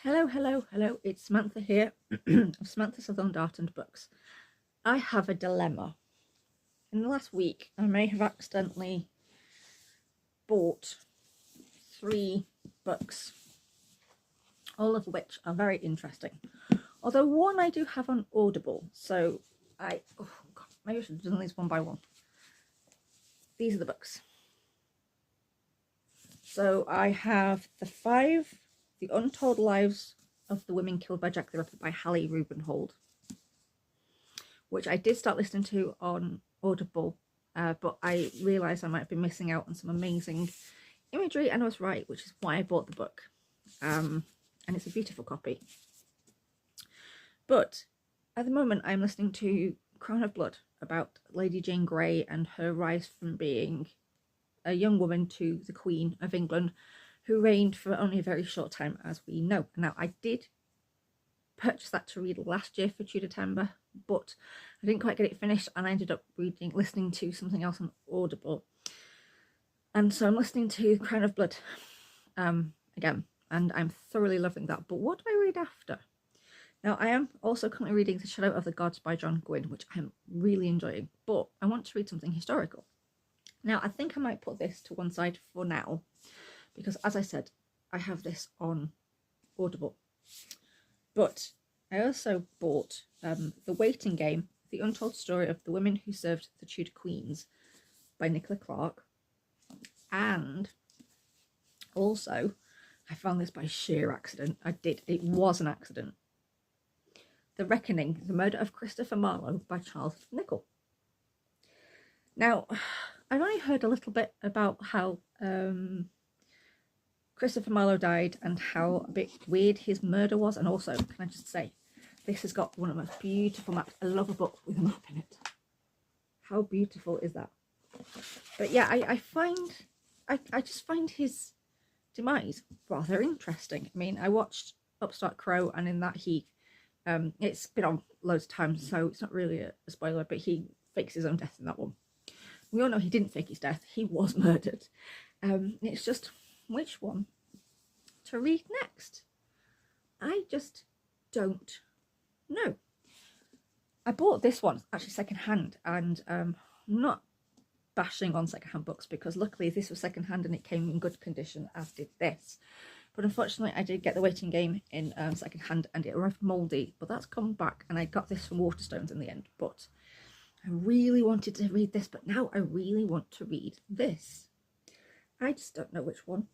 Hello, hello, hello, it's Samantha here of Samantha Sutherland Art and Books. I have a dilemma. In the last week, I may have accidentally bought 3 books, all of which are very interesting. Although one I do have on Audible, so maybe I should have done these one by one. These are the books. So I have The Untold Lives of the Women Killed by Jack the Ripper by Hallie Rubenhold, which I did start listening to on Audible, but I realised I might have been missing out on some amazing imagery, and I was right, which is why I bought the book. And it's a beautiful copy. But at the moment I'm listening to Crown of Blood, about Lady Jane Grey and her rise from being a young woman to the Queen of England, who reigned for only a very short time, as we know. Now, I did purchase that to read last year for Tudortember, but I didn't quite get it finished, and I ended up listening to something else on Audible. And so I'm listening to Crown of Blood again, and I'm thoroughly loving that. But what do I read after? Now, I am also currently reading The Shadow of the Gods by John Gwynne, which I'm really enjoying, but I want to read something historical. Now, I think I might put this to one side for now, because as I said, I have this on Audible. But I also bought The Waiting Game, The Untold Story of the Women Who Served the Tudor Queens by Nicola Clark. And also, I found this by sheer accident. It was an accident. The Reckoning, The Murder of Christopher Marlowe by Charles Nicholl. Now, I've only heard a little bit about how Christopher Marlowe died and how a bit weird his murder was. And also, can I just say, this has got one of the most beautiful maps. I love a book with a map in it. How beautiful is that? But yeah, I just find his demise rather interesting. I mean, I watched Upstart Crow, and in that it's been on loads of times, so it's not really a spoiler, but he fakes his own death in that one. We all know he didn't fake his death, he was murdered. It's just which one to read next. I just don't know. I bought this one actually secondhand, and I'm not bashing on secondhand books, because luckily this was secondhand and it came in good condition, as did this. But unfortunately, I did get The Waiting Game in secondhand, and it arrived mouldy, but that's come back, and I got this from Waterstones in the end. But I really wanted to read this, but now I really want to read this. I just don't know which one.